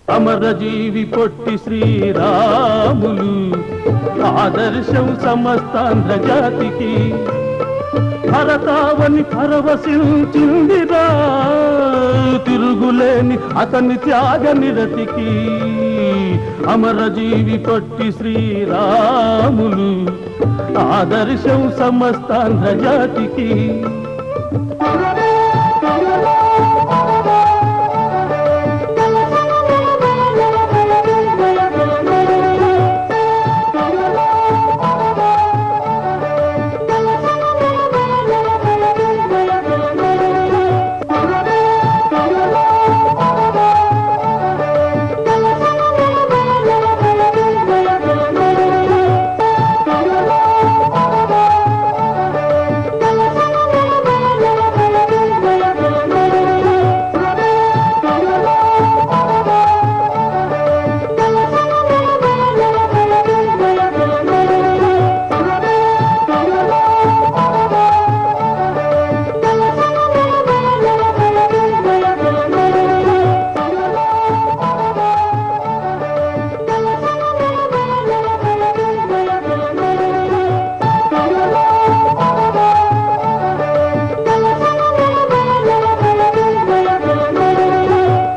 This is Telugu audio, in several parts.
అమరజీవి పొట్టి శ్రీరాములు ఆదర్శం సమస్తాంధ్ర జాతికి. భరతావని పరవశించిందిరా తిరుగులేని అతని త్యాగ నిరతికి. అమరజీవి పొట్టి శ్రీరాములు ఆదర్శం సమస్తాంధ్ర జాతికి.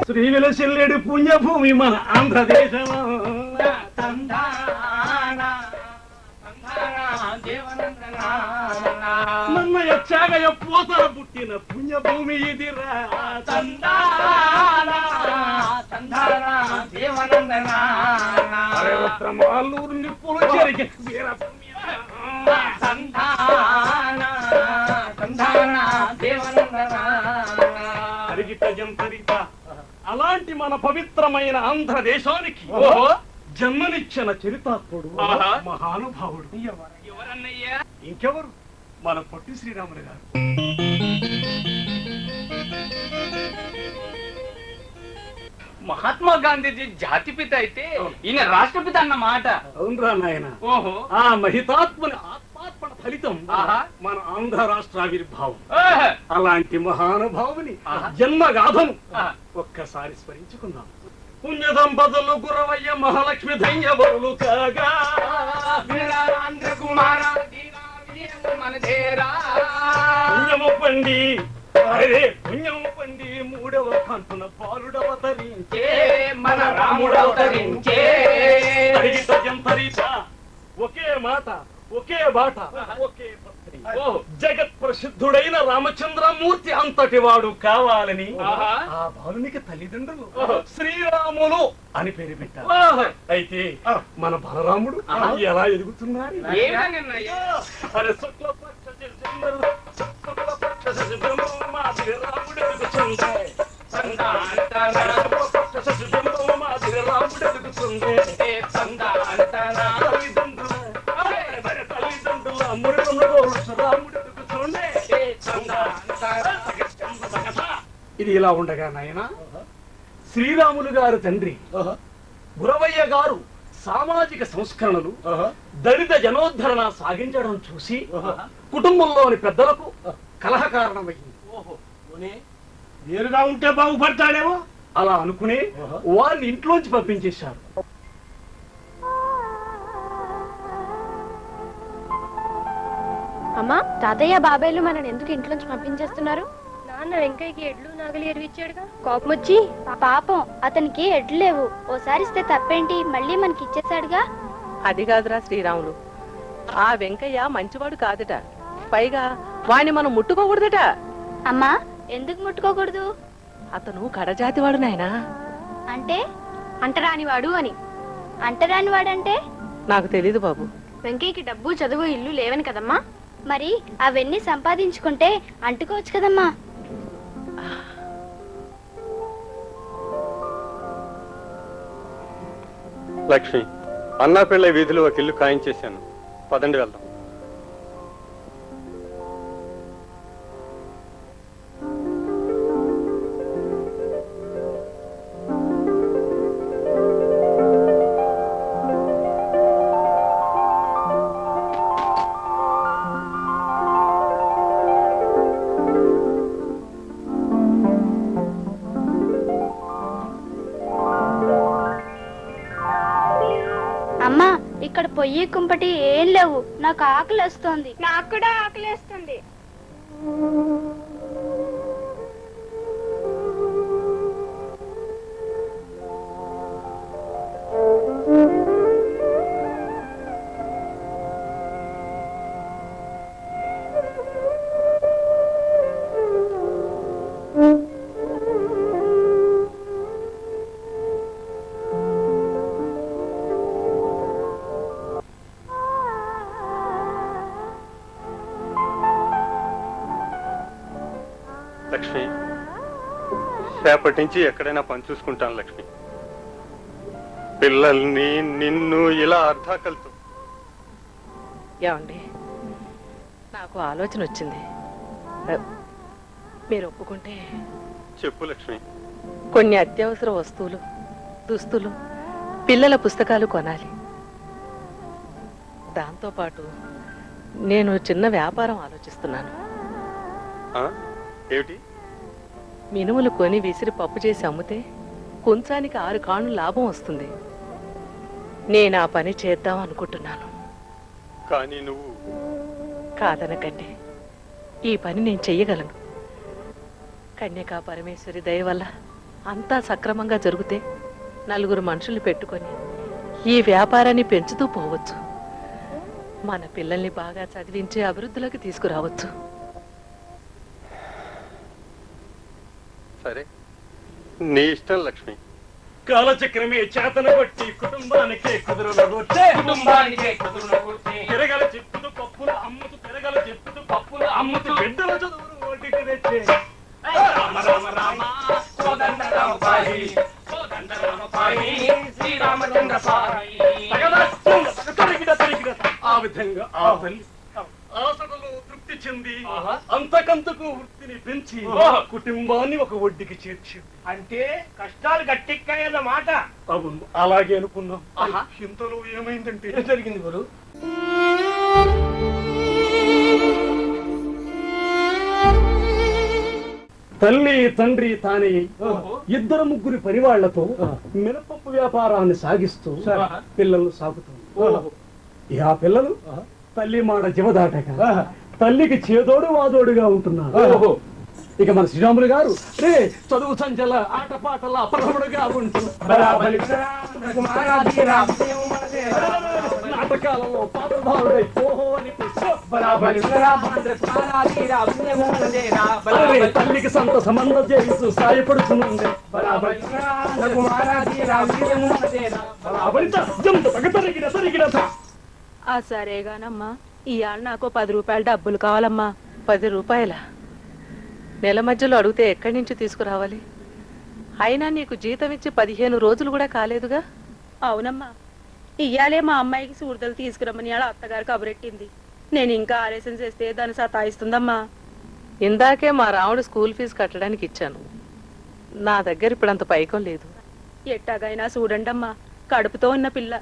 శ్రీవిలసిల్లేడు పుణ్యభూమి మన ఆంధ్రదేశం. నన్నయ చాగయ పోతల పుట్టిన పుణ్యభూమి ఇదిరా. మాలూరు నిప్పులు చెరిగి వీరభూమి అరిగిత జంతరిత. అలాంటి మన పవిత్రమైన ఆంధ్రదేశానికి జన్మనిచ్చిన చరితాత్ముడు మహానుభావుడు ఇంకెవరు మన పొట్టి శ్రీరాములు గారు. మహాత్మా గాంధీజీ జాతిపిత అయితే ఈయన రాష్ట్రపిత అన్నమాట. అవునరా నాయన. ఆ మహితాత్ముని ఆత్మార్పణ ఫలితం మన ఆంధ్ర రాష్ట్ర ఆవిర్భావం. అలాంటి మహానుభావుని జన్మగాథను ఒక్కసారి స్మరించుకుందాం. పుణ్య దంపతులు గురవయ్య మహాలక్ష్మి ధన్యవరులు కాగా పుణ్యము పండి అరే పుణ్యము పండి మూడవ కంటున బాలుడవతరించే మన రాముడవతరించే. ఒకే మాట ఒకే బాట ఒకే పత్రి. జగత్ ప్రసిద్ధుడైన రామచంద్రమూర్తి అంతటి వాడు కావాలని ఆ బాలునికి తల్లిదండ్రులు శ్రీరాములు అని పేరు పెట్టారు. అయితే మన బలరాముడు ఎలా ఎదుగుతున్నారు? అరే శుక్లపక్ష రాముడు ఎదుగుతుండే ఇది ఇలా ఉండగా నాయన శ్రీరాములు గారు తండ్రి గురవయ్య గారు సామాజిక సంస్కరణలు దళిత జనోద్ధరణ సాగించడం చూసి కుటుంబంలోని పెద్దలకు కలహ కారణమైంది. వేరుగా ఉంటే బాగుపడతాడేమో అలా అనుకుని వారిని ఇంట్లోంచి పంపించేశారు. అమ్మా, తాతయ్య బాబాయ్లు మనని ఎందుకు ఇంట్లోంచి పంపించేస్తున్నారు? నాన్న వెంకయ్యకి ఎడ్లు నాగలి ఎరువిచ్చాడుగా, కోపం వచ్చి. పాపం, అతనికి ఎడ్లు లేవు. ఓసారి ఇస్తే తప్పేంటి, మళ్ళీ మనకి ఇచ్చేసాడుగా. అది కాదురా శ్రీరాములు, ఆ వెంకయ్య మంచివాడు కాదట. పైగా వాణ్ణి మనం ముట్టుకోకూడదట. అమ్మా, ఎందుకు ముట్టుకోకూడదు? అతను కడజాతివాడు నాయనా. అంటే అంటరానివాడు అని. అంటరానివాడంటే నాకు తెలీదు బాబు. వెంకయ్యకి డబ్బు చదువు ఇల్లు లేవని కదమ్మా. మరి అవన్నీ సంపాదించుకుంటే అంటుకోవచ్చు కదమ్మా. లక్ష్మి, అన్నా పిళ్ళ వీధిలో ఒక ఇల్లు ఖాయించేశాను. పదండి వెళ్దాం. అమ్మా ఇక్కడ పొయ్యి కుంపటి ఏం లేవు, నాకు ఆకలి వస్తుంది. నాకు కూడా ఆకలి వస్తుంది. లక్ష్మి, రేపటి నుంచి ఎక్కడైనా పని చూసుకుంటాను లక్ష్మి. పిల్లల్ని నిన్ను ఇలా అర్ధాకలతో. ఏమండి, నాకు ఆలోచన వచ్చింది. మీరు ఒప్పుకుంటే చెప్పు లక్ష్మి. కొన్ని అత్యవసర వస్తువులు, దుస్తులు, పిల్లల పుస్తకాలు కొనాలి. దాంతోపాటు నేను చిన్న వ్యాపారం ఆలోచిస్తున్నాను. ఆ? ఏమిటి? మినుములు కొని విసిరి పప్పు చేసి అమ్మితే కొంచానికి 6 కాణులు లాభం వస్తుంది. నేను ఆ పని చేద్దాం అనుకుంటున్నాను. కానీ నువ్వు కాదనకండి, ఈ పని నేను చెయ్యగలను. కన్యకా పరమేశ్వరి దయ వల్ల అంతా సక్రమంగా జరిగితే 4 మనుషులు పెట్టుకొని ఈ వ్యాపారాన్ని పెంచుతూ పోవచ్చు. మన పిల్లల్ని బాగా చదివించి అభివృద్ధిలోకి తీసుకురావచ్చు. సరే, నీ ఇష్టం లక్ష్మి. కాలచక్రమే చేతన కొట్టి కుటుంబానికే కుదురులగొట్టే తిరగల చెప్పుతూ పప్పులు అమ్ముతూ తిరగల చెప్పుతూ పప్పులు అమ్ముతూ బిడ్డల చదువులు ఓటికి తెచ్చే రామ రామ రామ కోదండ రామ పాయి కోదండ రామ పాయి శ్రీరామచంద్ర పాయి ఆ విధంగా ఆ తల్లి ఆశలలో తృప్తి చెంది అంతకంతకు వృత్తిని పెంచి కుటుంబాన్ని ఒక ఒడ్డుకి చేర్చి, అంటే కష్టాలు గట్టెక్కాయన్నమాట. అవును, అలాగే అనుకున్నాం. ఇంతలో ఏమైందంటే ఏం జరిగింది గురు? తల్లి తండ్రి తానే 2-3 పరివాళ్లతో మినపప్పు వ్యాపారాన్ని సాగిస్తూ పిల్లలు సాగుతుంది. ఆ పిల్లలు తల్లి మాట జీవదాటగా తల్లికి చేదోడు వాదోడుగా ఉంటున్నారు. ఇక మన శ్రీరాములు గారు చదువు సంచల ఆటపాటల అపరముడుగా ఉంటూ నాటకాలలో పాత్రధారుడై తల్లికి సంత సంబంధం చేస్తూ సాయపడుతుంది. సరేగానమ్మా, ఇవాళ నాకు 10 రూపాయల డబ్బులు కావాలమ్మా. 10 రూపాయలా? నెల మధ్యలో అడిగితే ఎక్కడి నుంచి తీసుకురావాలి? అయినా నీకు జీతం ఇచ్చి 15 రోజులు కూడా కాలేదుగా. అవునమ్మా, ఇయ్యాలే మా అమ్మాయికి సూర్దలు తీసుకురమ్మని వాళ్ళ అత్తగారు కబురెట్టింది. నేను ఇంకా ఆలస్యం చేస్తే దాన్ని సతాయిస్తుందమ్మా. ఇందాకే మా రాముడు స్కూల్ ఫీజు కట్టడానికి ఇచ్చాను. నా దగ్గర ఇప్పుడు అంత పైకం లేదు. ఎట్టాగైనా చూడండమ్మా, కడుపుతో ఉన్న పిల్ల,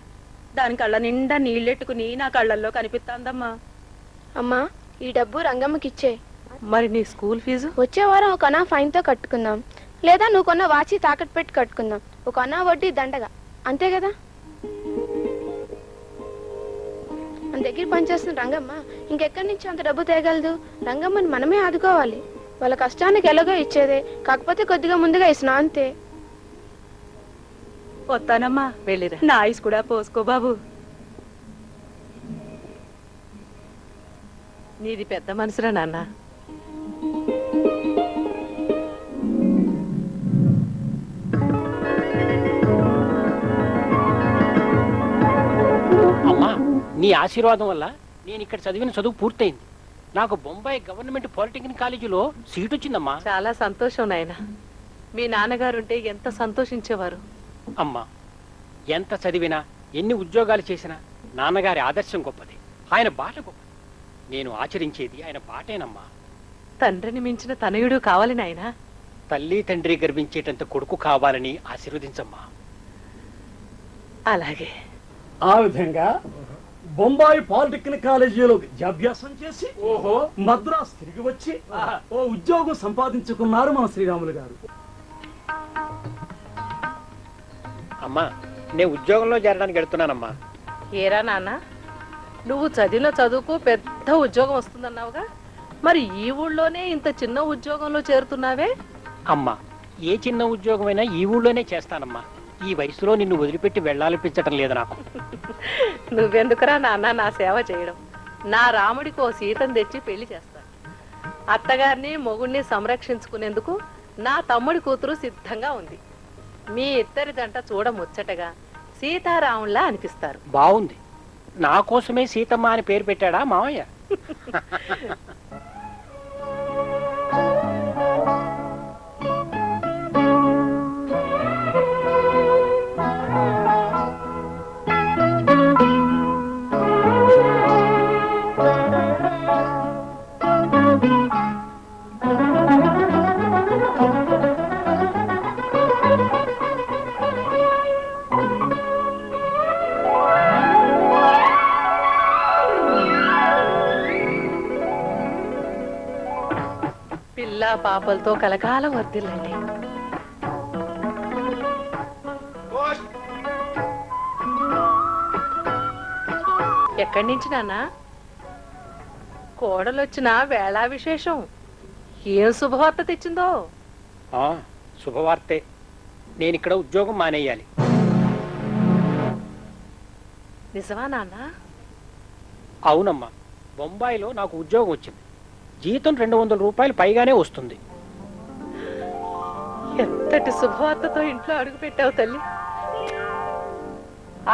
దాని కళ్ళ నిండా నీళ్ళెట్టుకుని నా కళ్ళల్లో కనిపిస్తాందమ్మా. అమ్మా, ఈ డబ్బు రంగమ్మకిచ్చే. మరి నీ స్కూల్ ఫీజు? వచ్చే వారం ఒక అనా ఫైన్ తో కట్టుకుందాం, లేదా నువ్వు కొన్న వాచి తాకట్టు పెట్టి కట్టుకుందాం. ఒక అనా వడ్డీ దండగా, అంతే కదా? మన దగ్గర పనిచేస్తున్న రంగమ్మ ఇంకెక్కడి నుంచి అంత డబ్బు తేగలదు? రంగమ్మని మనమే ఆదుకోవాలి. వాళ్ళ కష్టానికి ఎలాగో ఇచ్చేదే, కాకపోతే కొద్దిగా ముందుగా ఇస్తున్నా అంతే. వస్తానమ్మా, వెళ్ళిరా. నా ఐస్ కూడా పోసుకో బాబు. నీది పెద్ద మనసురా నాన్న. అమ్మా, నీ ఆశీర్వాదం వల్ల నేను ఇక్కడ చదివిన చదువు పూర్తయింది. నాకు బొంబాయి గవర్నమెంట్ పాలిటెక్నిక్ కాలేజీలో సీట్ వచ్చిందమ్మా. చాలా సంతోషం నాయన. మీ నాన్నగారుంటే ఎంత సంతోషించేవారు. అమ్మా, ఎంత చదివినా ఎన్ని ఉద్యోగాలు చేసినా నాన్నగారి ఆదర్శం గొప్పది, ఆయన బాట గొప్పది. నేను ఆచరించేది ఆయన బాటేనమ్మా. తండ్రిని మించిన తనయుడు కావాలి నాయనా. తల్లి తండ్రి గర్వించేటంత కొడుకు కావాలని ఆశీర్వదించమ్మా. అలాగే. ఆ విధంగా బొంబాయి పాలిటెక్నిక్ కాలేజీలో విద్యాభ్యాసం చేసి మద్రాసు తిరిగి వచ్చి ఓ ఉద్యోగం సంపాదించుకున్నారు మన శ్రీరాములు గారు. అమ్మా, నేను ఉద్యోగంలో చేరడానికి వెళ్తున్నానమ్మా. ఏరా నాన్న, నువ్వు చదివిన చదువుకు పెద్ద ఉద్యోగం వస్తుందన్నావుగా, మరి ఈ ఊళ్ళోనే ఇంత చిన్న ఉద్యోగంలో చేరుతున్నావే? అమ్మా, ఏ చిన్న ఉద్యోగమైనా ఈ ఊళ్ళోనే చేస్తానమ్మా. ఈ వయసులో నిన్ను వదిలిపెట్టి వెళ్ళాలనిపించటం లేదు నాకు. నువ్వెందుకురా నాన్న నా సేవ చేయడం? నా రాముడికి ఓ సీతను తెచ్చి పెళ్లి చేస్తాను. అత్తగారిని మొగుణ్ణి సంరక్షించుకునేందుకు నా తమ్ముడి కూతురు సిద్ధంగా ఉంది. మీ ఇద్దరి జంట చూడ ముచ్చటగా సీతారాముల్లా అనిపిస్తారు. బాగుంది. నా కోసమే సీతమ్మ అని పేరు పెట్టాడా మావయ్య? పిల్ల పాపలతో కలకాలం వర్దిల్లండి. ఎక్కడి నుంచి నాన్న? కోడలొచ్చిన వేళా విశేషం. ఏం శుభవార్త తెచ్చిందో? శుభవార్తే. నేను ఇక్కడ ఉద్యోగం మానేయాలి. నిజమా నాన్న? అవునమ్మా, బొంబాయిలో నాకు ఉద్యోగం వచ్చింది. జీతం 200 రూపాయలు పైగానే వస్తుంది. ఎంతటి శుభవార్తతో ఇంట్లో అడుగు పెట్టావు తల్లి.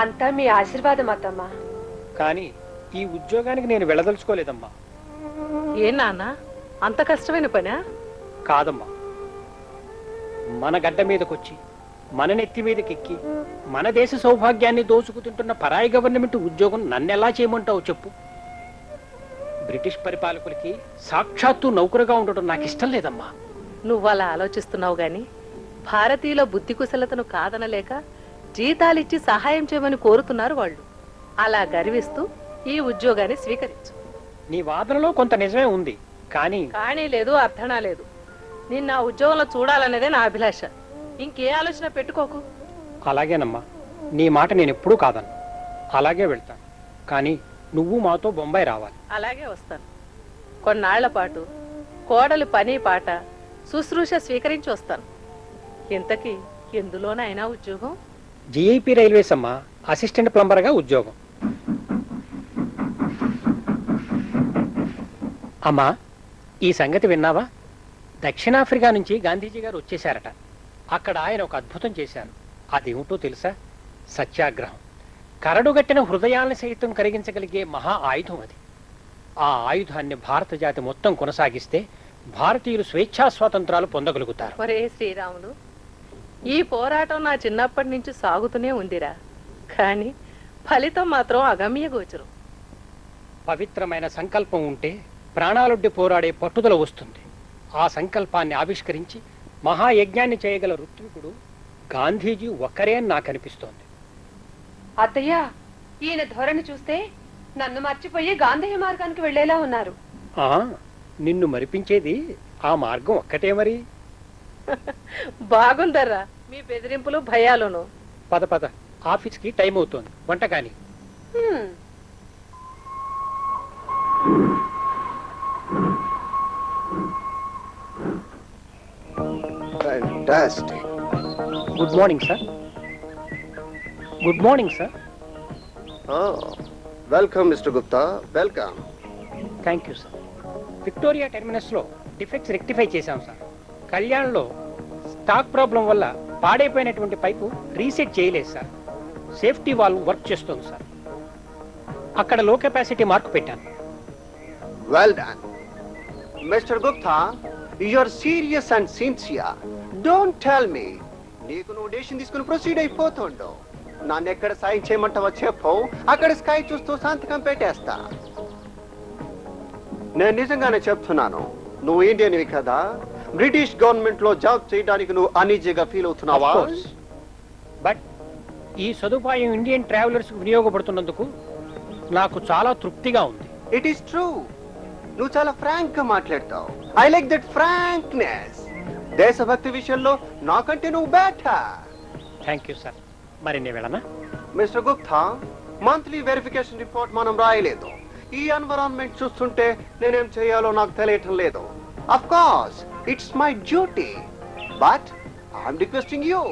అంతా మీ ఆశీర్వాదం అత్తమ్మా. కానీ ఈ ఉద్యోగానికి నేను వెళ్ళదలుచుకోలేదమ్మా. ఏ నాన్న, అంత కష్టమైన పనా? కాదమ్మా, మన గడ్డ మీదకొచ్చి మన నెత్తి మీదకెక్కి మన దేశ సౌభాగ్యాన్ని దోచుకుతుంటున్న పరాయి గవర్నమెంట్ ఉద్యోగం నన్నెలా చేయమంటావు చెప్పు? బ్రిటిష్ పరిపాలకులకి సాక్షాత్తు నౌకరుగా ఉండటం నాకు ఇష్టం లేదమ్మా. నువ్వు అలా ఆలోచిస్తున్నావు గాని భారతీయుల బుద్ధి కుశలతను కాదనలేక జీతాలిచ్చి సహాయం చేయమని కోరుతున్నారు వాళ్ళు. అలా గర్విస్తూ ఈ ఉద్యోగాన్ని స్వీకరించు. నీ వాదనలో కొంత నిజమే ఉంది, కానీ లేదు, అర్థనా లేదు. నిన్న ఆ ఉద్యోగంలో చూడాలనేదే నా అభిలాష. ఇంకే ఆలోచన పెట్టుకోకు. అలాగేనమ్మా, నీ మాట నేను ఎప్పుడూ కాదను. అలాగే వెళ్తాను. కానీ నువ్వు మాతో బొంబాయి రావాలి. అలాగే వస్తాను. కొన్నాళ్ల పాటు కోడలు పని పాట శుశ్రూష స్వీకరించి వస్తాను. ఇంతకీ ఎందులోనైనా ఉద్యోగం? జిఐపి రైల్వేస్ అమ్మా, అసిస్టెంట్ ప్లంబర్గా ఉద్యోగం. అమ్మా, ఈ సంగతి విన్నావా? దక్షిణాఫ్రికా నుంచి గాంధీజీ గారు వచ్చేశారట. అక్కడ ఆయన ఒక అద్భుతం చేశారు. అదేమిటో తెలుసా? సత్యాగ్రహం. కరడుగట్టిన హృదయాలను సైతం కరిగించగలిగే మహా ఆయుధం అది. ఆ ఆయుధాన్ని భారత జాతి మొత్తం కొనసాగిస్తే భారతీయులు స్వేచ్ఛా స్వాతంత్రాలు పొందగలుగుతారు. ఒరే శ్రీరాములు, ఈ పోరాటం నా చిన్నప్పటి నుంచి సాగుతూనే ఉందిరా. కానీ ఫలితం మాత్రం అగమ్య గోచరం. పవిత్రమైన సంకల్పం ఉంటే ప్రాణాలొడ్డి పోరాడే పట్టుదల వస్తుంది. ఆ సంకల్పాన్ని ఆవిష్కరించి మహాయజ్ఞాన్ని చేయగల ఋత్వికుడు గాంధీజీ ఒక్కరే అని నాకు అనిపిస్తోంది. అత్తయ్య, ఈయన ధోరణి చూస్తే నన్ను మర్చిపోయి గాంధేయ మార్గానికి వెళ్లేలా ఉన్నారు. నిన్ను మరిపించేది ఆ మార్గం ఒక్కటే మరి. బాగుందర్రా మీ బెదిరింపులు భయాలును. పద పద, ఆఫీస్కి టైం అవుతోంది. వంట కాని. Fantastic. Good morning sir. Good morning sir. Oh, welcome, Mr. Gupta. Welcome. Thank you sir. Victoria టెర్మినస్లో డిఫెక్ట్స్ రెక్టిఫై చేశాం సార్. కళ్యాణ్లో స్టాక్ ప్రాబ్లం వల్ల పాడైపోయినటువంటి పైపు రీసెట్ చేయలేదు సార్. సేఫ్టీ వాల్వ్ వర్క్ చేస్తుంది సార్. అక్కడ లో కెపాసిటీ మార్క్ పెట్టాను. Well done. Mr. Gupta, you're serious and sincere. Don't tell me. నీకు నువ్వు డెసిషన్ తీసుకుని ప్రొసీడ్ అయిపోతుండో. నన్ను ఎక్కడ సాయం చేయమంటావో చెప్పు, అక్కడ స్కై చూస్తూ సంతకం పెట్టేస్తా. నేను నిజంగానే చెప్తున్నాను, నువ్వు ఇండియన్వి కదా. బ్రిటిష్ గవర్నమెంట్ లో జాబ్ చేయడానికి నువ్వు అనీజీగా ఫీల్ అవుతున్నావా? బట్ ఈ సదుపాయం ఇండియన్ ట్రావెలర్స్ వినియోగపడుతున్నందుకు నాకు చాలా తృప్తిగా ఉంది. It is true. నువ్వు చాలా ఫ్రాంక్ గా మాట్లాడతావు. I like that frankness. దేశభక్తి విషయంలో నాకంటే నువ్వు బెటర్. Thank you sir. మరి నేను వెళ్ళనా? Mister Gupta, monthly verification report మనం రాయలేదు. ఈ ఎన్విరాన్మెంట్ చూస్తుంటే నేనేం చేయాలో నాకు తెలియటం లేదు. Of course it's my duty, but I'm requesting you.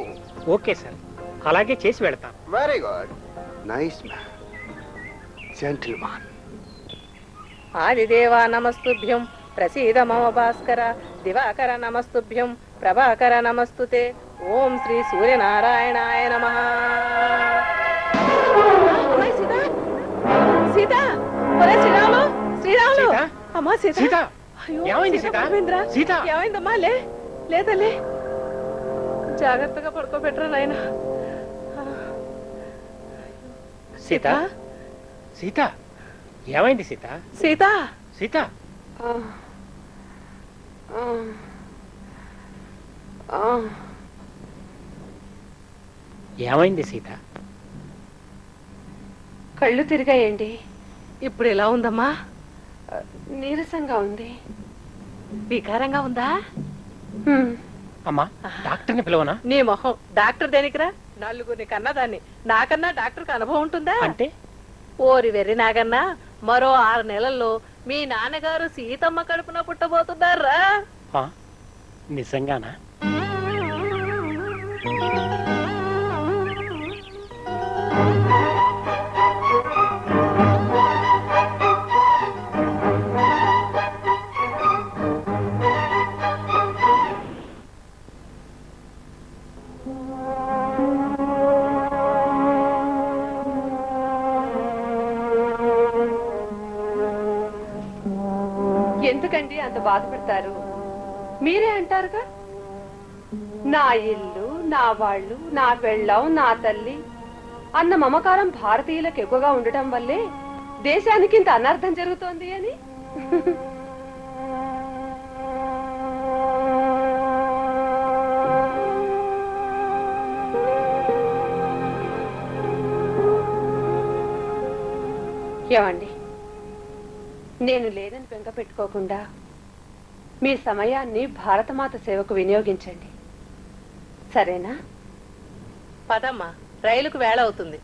Okay sir, అలాగే చేసి వెళ్తాను. Very good, nice man, gentleman. ఆదిదేవా నమస్తుభ్యం, ప్రసీద మమ భాస్కర, దివాకర నమస్తుభ్యం, ప్రభాకర నమస్తుతే. ఓం శ్రీ సూర్యనారాయణాయ నమః. సీత, ఒరే శ్రీరాములు, శ్రీరాములు, సీత? అమ్మా సీత. సీత, అయ్యో, ఏమైంది సీత? పడిపోయిందిరా. సీత? ఏమైందమ్మా? లేదలే, జాగ్రత్తగా పడుకోబెట్టరా నాయన. సీత, సీత, ఏమైంది సీత? సీత, సీత, ఏమైంది సీత? కళ్ళు తిరిగాయండి. ఇప్పుడు ఎలా ఉందమ్మా? నీరసంగా ఉంది. వికారంగా ఉందా? అమ్మా, డాక్టర్ని పిలవనా? నీ మొహం డాక్టర్ దేనికిరా? నలుగురిని కన్నదాన్ని, నాకన్నా డాక్టర్కి అనుభవం ఉంటుందా? అంటే ఓరి వెర్రి నాగన్నా, మరో 6 నెలల్లో మీ నాన్నగారు సీతమ్మ కడుపున పుట్టబోతున్నారా? ఆ, నిజంగానా? ఎందుకండి అంత బాధపడతారు? మీరే అంటారుగా, నా ఇల్లు, నా వాళ్ళు, నా పెళ్ళాం, నా తల్లి అన్న మమకారం భారతీయులకు ఎక్కువగా ఉండటం వల్లే దేశానికి ఇంత అనర్థం జరుగుతోంది అని. ఏమండి, నేను లేదని బెంగ పెట్టుకోకుండా మీ సమయాన్ని భారతమాత సేవకు వినియోగించండి, సరేనా? పదమ్మా, రైలుకు వేళ అవుతుంది.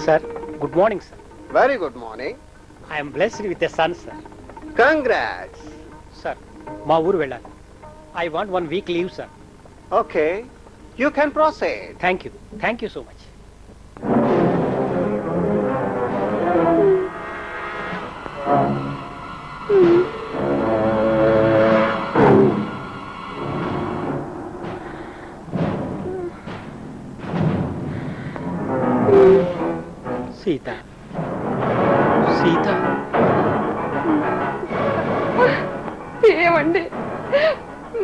Sir, good morning sir. Very good morning. I'm blessed with a son sir. Congrats. Sir, మా ఊరు వెళ్ళాలి. I want 1 week leave sir. Okay, you can proceed. Thank you so much. Sita, Sita, ఏమండి,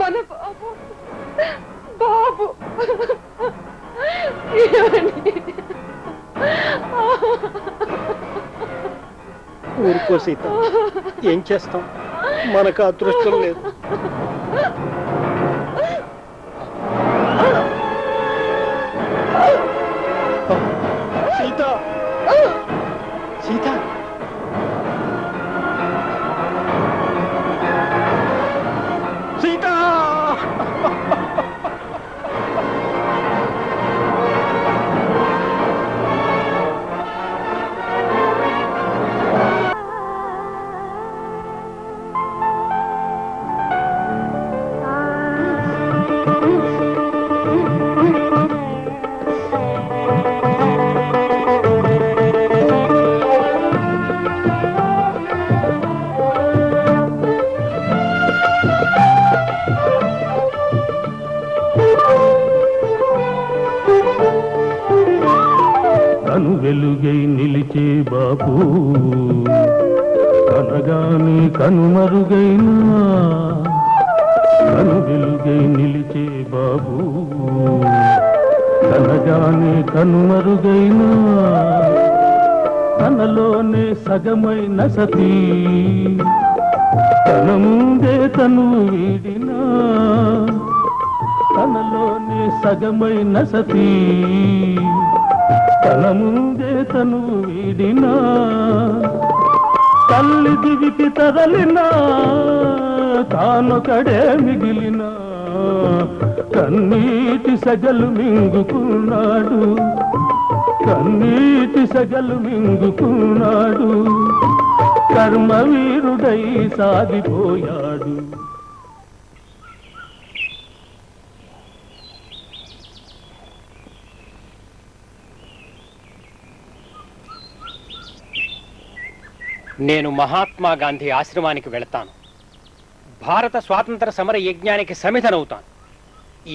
మన బాబు బాబు ఏమండి? ఊరుకో సీత, ఏం చేస్తాం, మనకు అదృష్టం లేదు. సీత, సీత, సీత. కను వెలుగై నిలిచే బాబు కనగానే కనుమరుగైనా, కను వెలుగై నిలిచే బాబు కనగానే కనుమరుగైనా, తనలోనే సగమైన సతీ తన ముందే తను వీడినా, తనలోనే సగమైన సతీ తన ముందే తను వీడినా తల్లి దివికి తరలినా తానొకడే మిగిలిన కన్నీటి సగలు మింగుకున్నాడు కన్నీటి సగలు మింగుకున్నాడు కర్మవీరుడై సాగిపోయాడు. నేను మహాత్మా గాంధీ ఆశ్రమానికి వెళతాను. భారత స్వాతంత్ర సమర యజ్ఞానికి సమిధనవుతాను.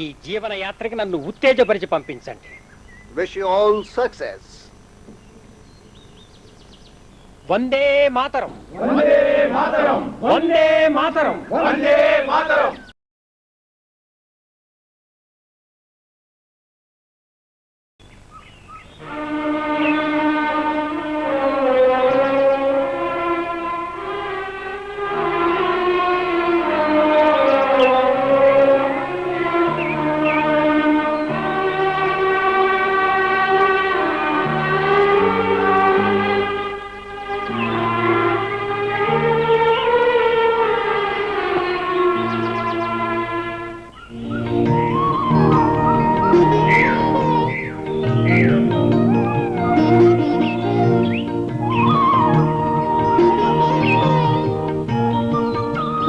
ఈ జీవన యాత్రకి నన్ను ఉత్తేజపరిచి పంపించండి. Wish you all success. Vande Mataram, Vande Mataram, Vande Mataram, Vande Mataram.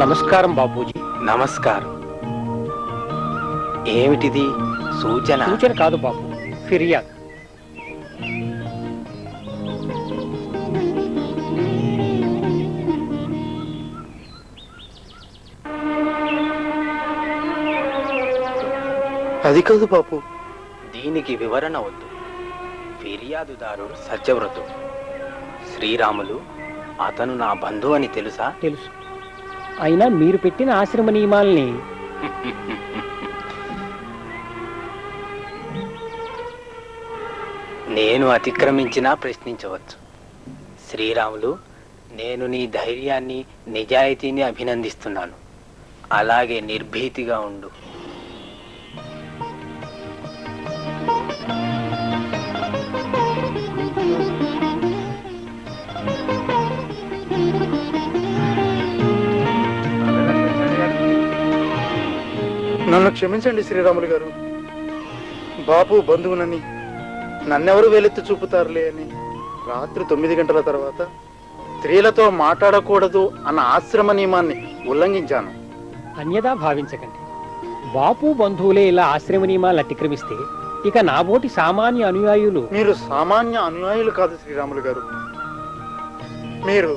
నమస్కారం బాపూజీ. నమస్కారం. ఏమిటిది? సూచన? సూచన కాదు బాబు, ఫిర్యాదు. అది కాదు బాపు. దీనికి వివరణ వద్దు. ఫిర్యాదుదారుడు సత్యవ్రతుడు. శ్రీరాములు అతను నా బంధువు అని తెలుసా? తెలుసు. అయినా మీరు పెట్టిన ఆశ్రమ నియమాల్ని నేను అతిక్రమించినా ప్రశ్నించవచ్చు. శ్రీరాములు, నేను నీ ధైర్యాన్ని, నిజాయితీని అభినందిస్తున్నాను. అలాగే నిర్భీతిగా ఉండు. నన్ను క్షమించండి శ్రీరాములు గారు. బాపు బంధువునని నన్నెవరు వేలెత్తి చూపుతారులే అని రాత్రి 9 గంటల తర్వాత స్త్రీలతో మాట్లాడకూడదు అన్న ఆశ్రమ నియమాన్ని ఉల్లంఘించాను. అన్యదా భావించకండి. బాపు బంధువులే ఇలా ఆశ్రమ నియమాలు అతిక్రమిస్తే ఇక నాబోటి సామాన్య అనుయాయులు. మీరు సామాన్య అనుయాయులు కాదు శ్రీరాములు గారు. మీరు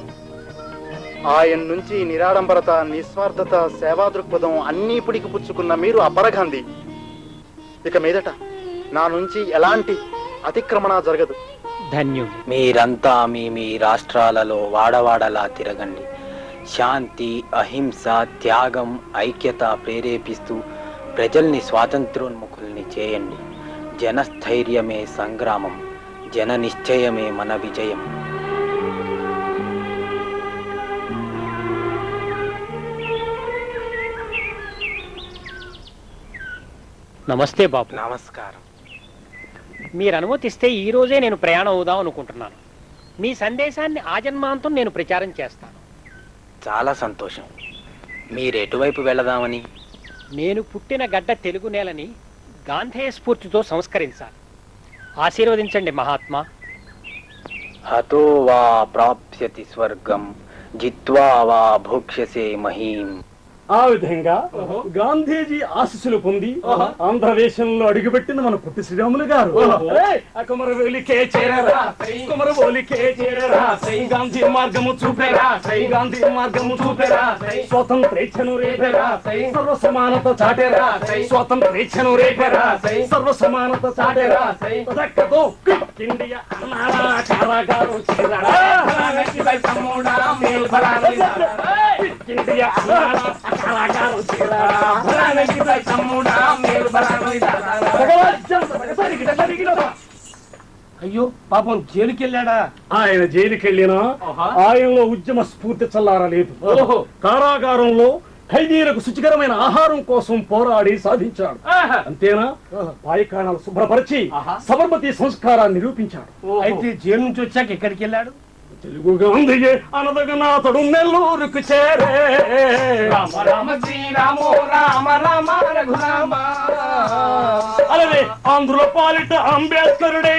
ఆయన నుంచి నిరాడంబరత, నిస్వార్థత, సేవా దృక్పథం అన్నీ పుడికి పుచ్చుకున్న మీరు అపరగాంధీ. ఇక మీదట నా నుంచి ఎలాంటి అతిక్రమణ జరగదు. ధన్యుడు. మీరంతా మీ మీ రాష్ట్రాలలో వాడవాడలా తిరగండి. శాంతి, అహింస, త్యాగం, ఐక్యత ప్రేరేపిస్తూ ప్రజల్ని స్వాతంత్రోన్ముఖుల్ని చేయండి. జనస్థైర్యమే సంగ్రామం, జన నిశ్చయమే మన విజయం. నమస్తే బాబు. నమస్కారం. మీరు అనుమతిస్తే ఈ రోజే నేను ప్రయాణం అవుదాం అనుకుంటున్నాను. మీ సందేశాన్ని ఆజన్మాంతం నేను ప్రచారం చేస్తాను. చాలా సంతోషం. మీరు ఎటువైపు వెళదామని? నేను పుట్టిన గడ్డ తెలుగు నేలని గాంధేయ స్ఫూర్తితో సంస్కరించాలి. ఆశీర్వదించండి మహాత్మా. హతో వా ప్రాప్స్యతి స్వర్గం, జిత్వా వా భోక్ష్యసే మహీం. ఆ విధంగా గాంధీజీ ఆశీస్సులు పొంది ఆంధ్రదేశంలో అడుగుపెట్టిన మన పొట్టి శ్రీరాములు గారు కుమరవోలికే చేరరా, కుమరవోలికే చేరరా, గాంధీ మార్గము చూపెరా, గాంధీ మార్గము చూపెరా, స్వతంత్రేచ్ఛను రేపెరా, సర్వ సమానత చాటెరా, స్వతంత్రేచ్ఛను రేపెరా, సర్వ సమానత చాటెరా, దక్కతో క్విట్ ఇండియా అన్నారా, కారాగారు చేరరా, ఇండియా అన్నారా, అయ్యో పాపం జైలుకి వెళ్ళాడా? ఆయన జైలుకి వెళ్ళినా ఆయనలో ఉద్యమ స్ఫూర్తి చల్లారలేదు. కారాగారంలో ఖైదీలకు శుచికరమైన ఆహారం కోసం పోరాడి సాధించాడు. అంతేనా, పాయకాణాలు శుభ్రపరిచి సబర్మతి సంస్కారాన్ని నిరూపించాడు. అయితే జైలు నుంచి వచ్చాక ఎక్కడికి వెళ్ళాడు? తెలుగు గాంధీయే అనదగనాథడు నెల్లూరుకు చేరే. రామ రామ శ్రీరామో రామ రామ రఘురామ. అలాగే ఆంధ్రుల పాలిట అంబేద్కరుడే,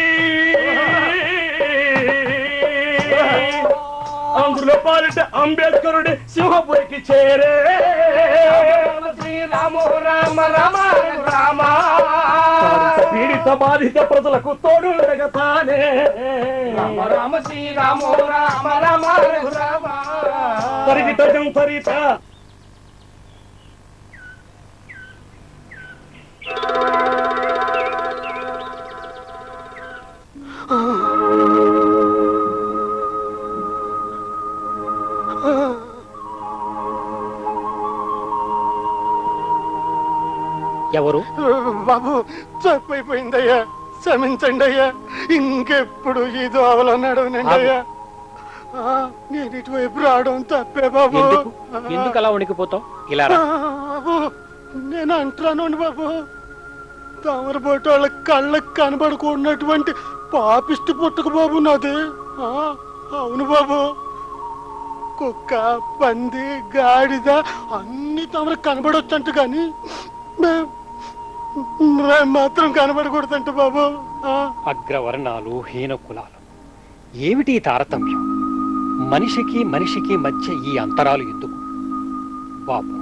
ఆంధ్రుల పాలిట అంబేద్కరుడే సింహపురికి చేరే. శ్రీరామో రామ రామ రఘురామ. పీడిత బాధిత ప్రజలకు తోడుండగా తానే. రామ రామ శ్రీరామో రామ రామ రఘురామ. తరిగిత జంతరిత ఎవరు? బాబు, తప్పైపోయిందయ్యా, క్షమించండి అయ్యా. ఇంకెప్పుడు ఈ దోవలో నడవనండి అయ్యా. నేను ఇటువైపు రావడం తప్పే బాబు. ఎందుకు అలా వణికిపోతావు? ఇలా రా. బాబు, నేను అంటున్నాను బాబు, తమరబోటి వాళ్ళ కళ్ళకు కనబడుకున్నటువంటి పాపిష్టి పుట్టుక బాబు నాది. అవును బాబు, కుక్క, పంది, గాడిద అన్ని తమరు కనబడొచ్చంట, కానీ మాత్రం కనబడకూడదంట బాబు. అగ్రవర్ణాలు, హీన కులాలు, ఏమిటి తారతమ్యం? మనిషికి మనిషికి మధ్య ఈ అంతరాలు ఎందుకు? బాబు,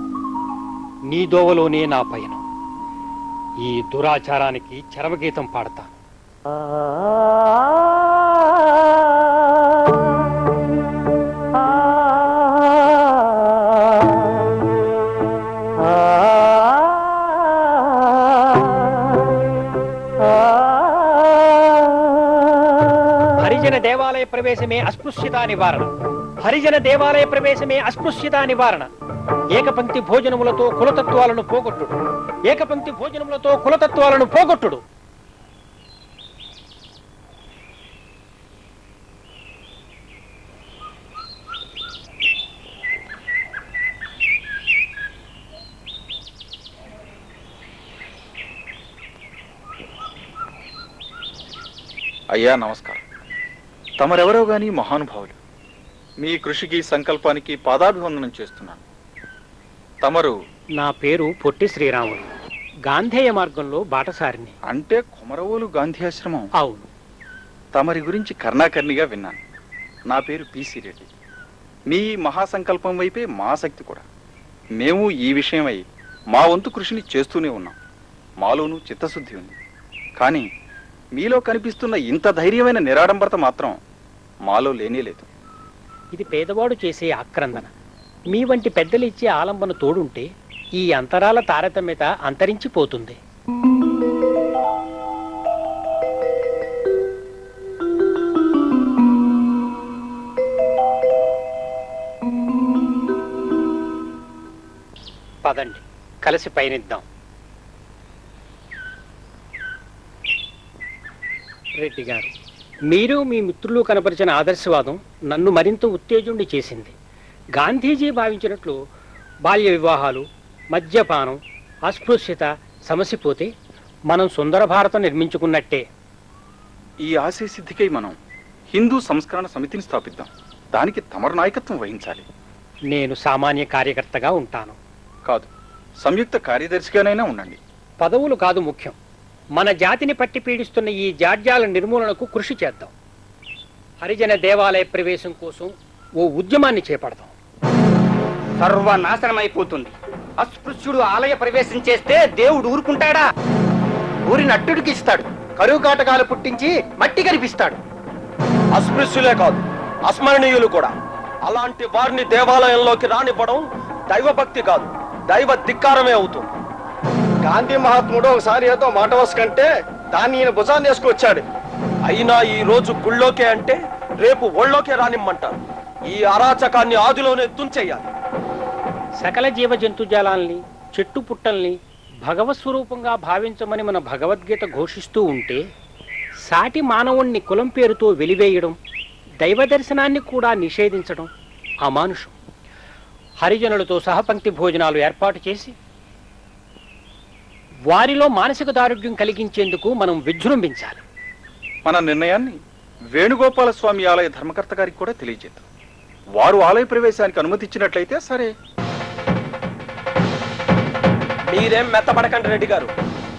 నీ దోవలోనే నా పయనం. ఈ దురాచారానికి చరమగీతం పాడతాను. హరిజన దేవాలయ ప్రవేశమే అస్పృశ్యతా నివారణ. హరిజన దేవాలయ ప్రవేశమే అస్పృశ్యతా నివారణ. ఏకపంక్తి భోజనములతో కులతత్వాలను పోగొట్టుడు. ఏకపంక్తి భోజనములతో కులతత్వాలను పోగొట్టుడు. అయ్యా నమస్కారం. తమరెవరో గాని మహానుభావులు. మీ కృషికి సంకల్పానికి పాదాభివందనం చేస్తున్నాను. తమరు? నా పేరు పొట్టి శ్రీరాములు, గాంధేయ మార్గంలో బాటసారిని. అంటే కొమరవోలు గాంధీ ఆశ్రమం? అవును. తమరి గురించి కర్ణాకర్ణిగా విన్నాను. నా పేరు పిసి రెడ్డి. మీ మహాసంకల్పం వైపే మా శక్తి కూడా. మేము ఈ విషయమై మా వంతు కృషిని చేస్తూనే ఉన్నాం. మాలోనూ చిత్తశుద్ధి ఉంది. కానీ మీలో కనిపిస్తున్న ఇంత ధైర్యమైన నిరాడంబరత మాత్రం మాలో లేనేలేదు. ఇది పేదవాడు చేసే ఆక్రందన. మీ వంటి పెద్దలు ఇచ్చే ఆలంబన తోడుంటే ఈ అంతరాల తారతమ్యత అంతరించిపోతుంది. పదండి, కలిసి పయనిద్దాం. రెడ్డి గారు, మీరు మీ మిత్రులు కనపరిచిన ఆదర్శవాదం నన్ను మరింత ఉత్తేజుణ్ణి చేసింది. గాంధీజీ భావించినట్లు బాల్య వివాహాలు, మద్యపానం, అస్పృశ్యత సమసిపోతే మనం సుందర భారతం నిర్మించుకున్నట్టే. ఈ ఆశయ సిద్ధికై మనం హిందూ సంస్కరణ సమితిని స్థాపిద్దాం. దానికి తమరు నాయకత్వం వహించాలి. నేను సామాన్య కార్యకర్తగా ఉంటాను. కాదు, సంయుక్త కార్యదర్శిగానైనా ఉండండి. పదవులు కాదు ముఖ్యం. మన జాతిని పట్టి పీడిస్తున్న ఈ జాడ్యాల నిర్మూలనకు కృషి చేద్దాం. హరిజన దేవాలయ ప్రవేశం కోసం ఓ ఉద్యమాన్ని చేపడదాం. సర్వనాశనం అయిపోతుంది. అస్పృశ్యుడు ఆలయ ప్రవేశం చేస్తే దేవుడు ఊరుకుంటాడా? ఊరిని అట్టుడికి ఇస్తాడు. కరువు కాటకాలు పుట్టించి మట్టి కనిపిస్తాడు. అస్పృశ్యులే కాదు, అస్మరణీయులు కూడా. అలాంటి వారిని దేవాలయంలోకి రానివ్వడం దైవభక్తి కాదు, దైవ ధిక్కారమే అవుతుంది. గాంధీ మహాత్ముడు ఒకసారి ఏదో మాట వసుకంటే దాన్ని ఈయన భుజాన్ని వేసుకొచ్చాడు. అయినా ఈ రోజు గుళ్ళోకే అంటే రేపు ఒళ్ళోకే రానిమ్మంటారు. ఈ అరాచకాన్ని ఆదిలోనే తుంచెయ్యాలి. సకల జీవ జంతుజాలాల్ని, చెట్టు పుట్టల్ని భగవత్ స్వరూపంగా భావించమని మన భగవద్గీత ఘోషిస్తూ ఉంటే సాటి మానవుణ్ణి కులం పేరుతో వెలివేయడం, దైవ దర్శనాన్ని కూడా నిషేధించడం అమానుషం. హరిజనులతో సహపంక్తి భోజనాలు ఏర్పాటు చేసి వారిలో మానసిక దారుఢ్యం కలిగించేందుకు మనం విజృంభించాలి. మన నిర్ణయాన్ని వేణుగోపాల స్వామి ఆలయ ధర్మకర్త గారికి కూడా తెలియజేద్దాం. వారు ఆలయ ప్రవేశానికి అనుమతి ఇచ్చినట్లయితే సరే. మీరేం మెత్తబడకండి రెడ్డి గారు.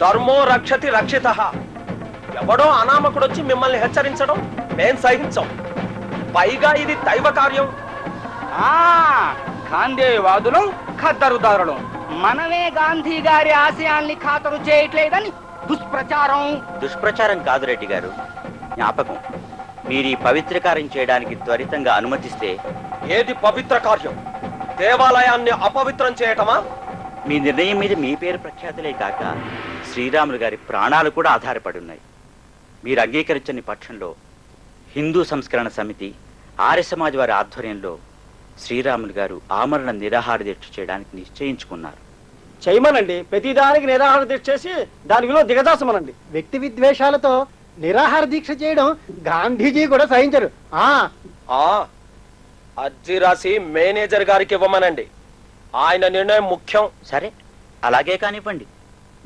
ధర్మో రక్షతి రక్షిత. ఎవడో అనామకుడు వచ్చి మిమ్మల్ని హెచ్చరించడం మేం సహించం. పైగా ఇది దైవ కార్యం. గాంధీవాదులు ఖద్దరుదారులు. మనమే గాంధీ గారి ఆశయాల్ని ఖాతరు చేయట్లేదని దుష్ప్రచారం. దుష్ప్రచారం కాదు రెడ్డి గారు, జ్ఞాపకం. మీరు ఈ పవిత్ర కార్యం చేయడానికి త్వరితంగా అనుమతిస్తే. ఏది పవిత్ర కార్యం? దేవాలయాన్ని అపవిత్రం చేయటమా? మీ నిర్ణయం మీద మీ పేరు ప్రఖ్యాతులే కాక శ్రీరాములు గారి ప్రాణాలు కూడా ఆధారపడి ఉన్నాయి. మీరు అంగీకరించని పక్షంలో హిందూ సంస్కరణ సమితి, ఆర్య సమాజ్ వారి ఆధ్వర్యంలో శ్రీరాములు గారు ఆమరణ నిరాహార దీక్ష చేయడానికి నిశ్చయించుకున్నారు. చేయమనండి. ప్రతిదానికి నిరాహార దీక్ష చేసి దాని విలువ దిగజాసమనండి. వ్యక్తి విద్వేషాలతో నిరాహార దీక్ష చేయడం గాంధీజీ కూడా సహించరు. అర్జీ రాసి మేనేజర్ గారికి ఇవ్వమనండి. ఆయన నిర్ణయం ముఖ్యం. సరే, అలాగే కానివ్వండి.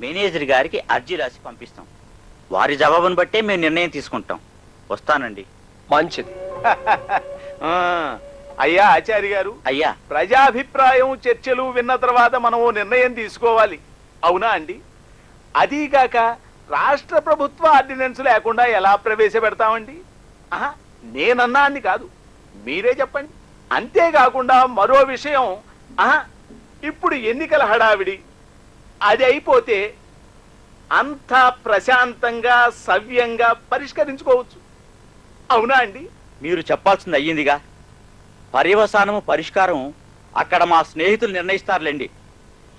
మేనేజర్ గారికి అర్జీ రాసి పంపిస్తాం. వారి జవాబును బట్టే మేము నిర్ణయం తీసుకుంటాం. వస్తానండి. మంచిది. అయ్యా ఆచార్య గారు, అయ్యా, ప్రజాభిప్రాయం చర్చలు విన్న తర్వాత మనం ఓ నిర్ణయం తీసుకోవాలి. అవునా అండి? అదీగాక రాష్ట్ర ప్రభుత్వ ఆర్డినెన్స్ లేకుండా ఎలా ప్రవేశపెడతామండి? నేనన్నా అని కాదు, మీరే చెప్పండి. అంతేకాకుండా మరో విషయం, ఇప్పుడు ఎన్నికల హడావిడి అది అయిపోతే అంతా ప్రశాంతంగా సవ్యంగా పరిష్కరించుకోవచ్చు. అవునా అండి? మీరు చెప్పాల్సింది అయ్యిందిగా. పర్యవసానము పరిష్కారం అక్కడ మా స్నేహితులు నిర్ణయిస్తారులేండి.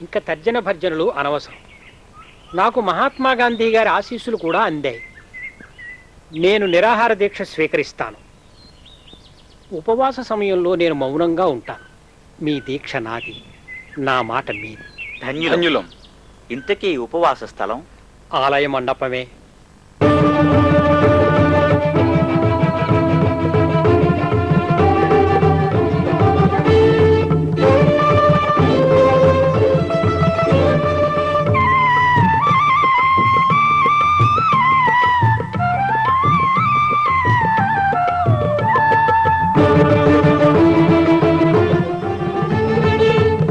ఇంకా తర్జన భర్జనలు అనవసరం. నాకు మహాత్మా గాంధీ గారి ఆశీస్సులు కూడా అందాయి. నేను నిరాహార దీక్ష స్వీకరిస్తాను. ఉపవాస సమయంలో నేను మౌనంగా ఉంటాను. మీ దీక్ష నాది, నా మాట మీది. ధన్యులం. ఇంతకీ ఉపవాస స్థలం ఆలయ మండపమే.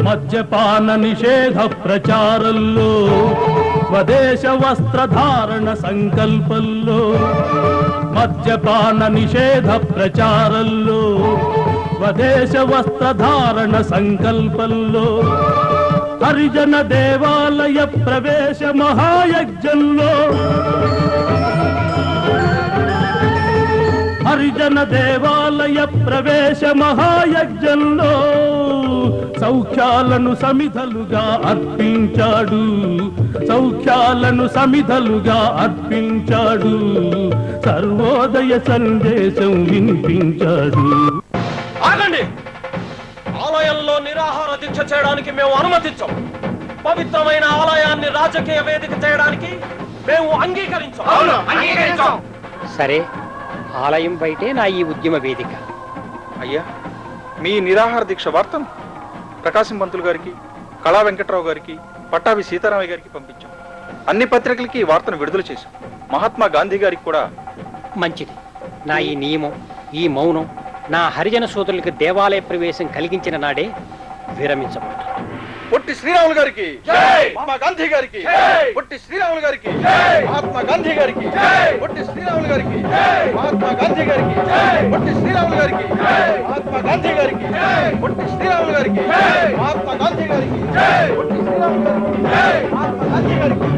మద్యపాన నిషేధ ప్రచారంలో, స్వదేశ వస్త్రధారణ సంకల్పంలో, మద్యపాన నిషేధ ప్రచారంలో, స్వదేశ వస్త్రధారణ సంకల్పంలో, హరిజన దేవాలయ ప్రవేశ మహాయజ్ఞంలో, హరిజన దేవాలయ ప్రవేశ మహాయజ్ఞంలో సౌఖ్యాలను సమిధలుగా అర్పించాడు, సౌఖ్యాలను సమిధలుగా అర్పించాడు, సర్వోదయ సందేశం వినిపించాడు. ఆగండి. ఆలయంలో నిరాహార దీక్ష చేయడానికి మేము అనుమతించాం. పవిత్రమైన ఆలయాన్ని రాజకీయ వేదిక చేయడానికి మేము అంగీకరించాం. సరే, ఆలయం బయటే నా ఈ ఉద్యమ వేదిక. అయ్యా, మీ నిరాహార దీక్ష వార్తను ప్రకాశం పంతులు గారికి, కళా వెంకట్రావు గారికి, పట్టాభి సీతారామయ్య గారికి పంపించాం. అన్ని పత్రికలకి ఈ వార్తను విడుదల చేశాం. మహాత్మా గాంధీ గారికి కూడా. మంచిది. నా ఈ నియమం, ఈ మౌనం నా హరిజన సోదరులకు దేవాలయ ప్రవేశం కలిగించిన నాడే విరమించబడతాను. పొట్టి శ్రీరాములు గారికి, మహాత్మా గాంధీ గారికి, పొట్టి శ్రీరాములు గారికి, మహాత్మా గాంధీ గారికి, పొట్టి శ్రీరాములు గారికి, మహాత్మా గాంధీ గారికి, పొట్టి శ్రీరాములు గారికి, మహాత్మా గాంధీ గారికి, పొట్టి శ్రీరాములు గారికి, మహాత్మా గాంధీ గారికి, పొట్టి శ్రీరాములు గారికి, మహాత్మా గాంధీ గారికి,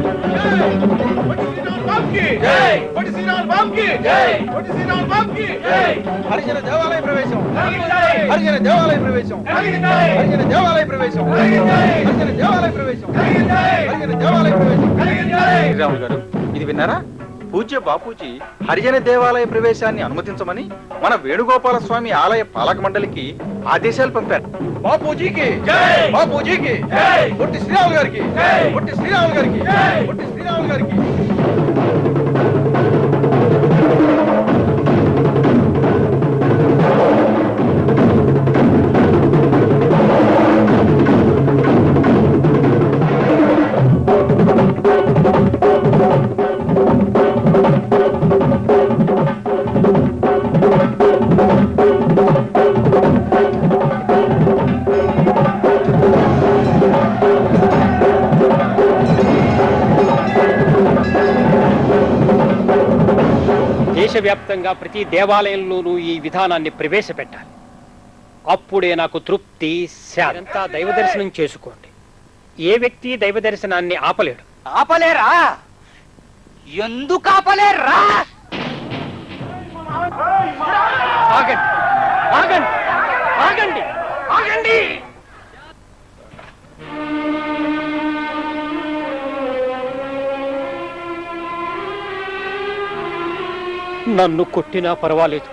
పొట్టి శ్రీరాములు బాబుకి, పొట్టి శ్రీరాములు బాబుకి, హరిజన దేవాలయ ప్రవేశం, హరిజన దేవాలయ ప్రవేశం, హరిజన దేవాలయ ప్రవేశం, హరిజన దేవాలయ ప్రవేశం, హరిజన దేవాలయ ప్రవేశం. శ్రీరాములు గారు, ఇది విన్నారా? పూజ్య బాపూజీ హరిజన దేవాలయ ప్రవేశాన్ని అనుమతించమని మన వేణుగోపాల స్వామి ఆలయ పాలక మండలికి ఆదేశాలు పంపారు. బాపూజీకి, బాపూజీకి, పొట్టి శ్రీరాములు గారికి, పొట్టి శ్రీరాములు గారికి, పొట్టి శ్రీరాములు గారికి. దేశవ్యాప్తంగా ప్రతి దేవాలయంలోనూ ఈ విధానాన్ని ప్రవేశపెట్టాలి. అప్పుడే నాకు తృప్తి. శాంతా దైవ దర్శనం చేసుకోండి. ఏ వ్యక్తి దైవ దర్శనాన్ని ఆపలేడు. ఆపలేరా? ఎందుకు ఆపలేరా? ఆగండి, ఆగండి, ఆగండి, ఆగండి! నన్ను కొట్టినా పర్వాలేదు,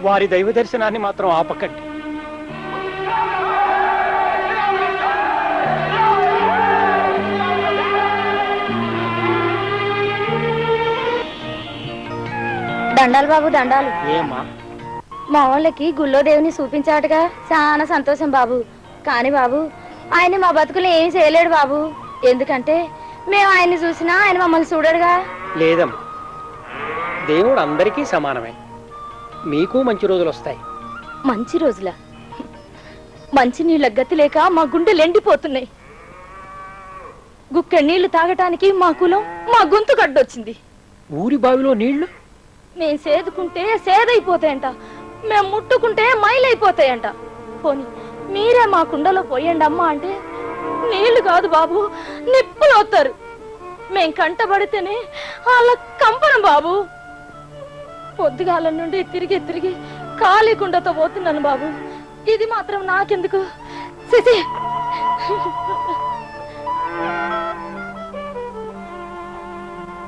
వారి దైవ దర్శనాన్ని మాత్రం ఆపకండి. దండాలు బాబు, దండాలు. ఏమా? మా వాళ్ళకి గుళ్ళో దేవుని చూపించాడుగా, చాలా సంతోషం బాబు. కాని బాబు, ఆయన మా బతుకులు ఏం చేయలేడు బాబు. ఎందుకంటే మేము ఆయన్ని చూసినా ఆయన మమ్మల్ని చూడడుగా. లేదమ్మా, దేవుడు అందరికీ సమానమే. మీకు మంచి రోజులు వస్తాయి. మంచి రోజుల? మంచి నీళ్ళ గతి లేక మా గుండెలు ఎండిపోతున్నాయి. గుక్కె నీళ్లు తాగటానికి మా కులం, మా గొంతు గడ్డొచ్చింది. ఊరి బావిలో నీళ్లు మేం సేదుకుంటే సేదైపోతాయంట, మేం ముట్టుకుంటే మైలైపోతాయంట. పోనీ మీరే మా కుండలో పోయండి అమ్మా అంటే నీళ్లు కాదు బాబు, నిప్పులు అవుతారు. మేం కంటబడితేనే వాళ్ళ కంపనం బాబు. పొద్దుగాల నుండి తిరిగి తిరిగి ఖాళీ కుండతో పోతున్నాను బాబు. ఇది మాత్రం నాకెందుకు? సిసి,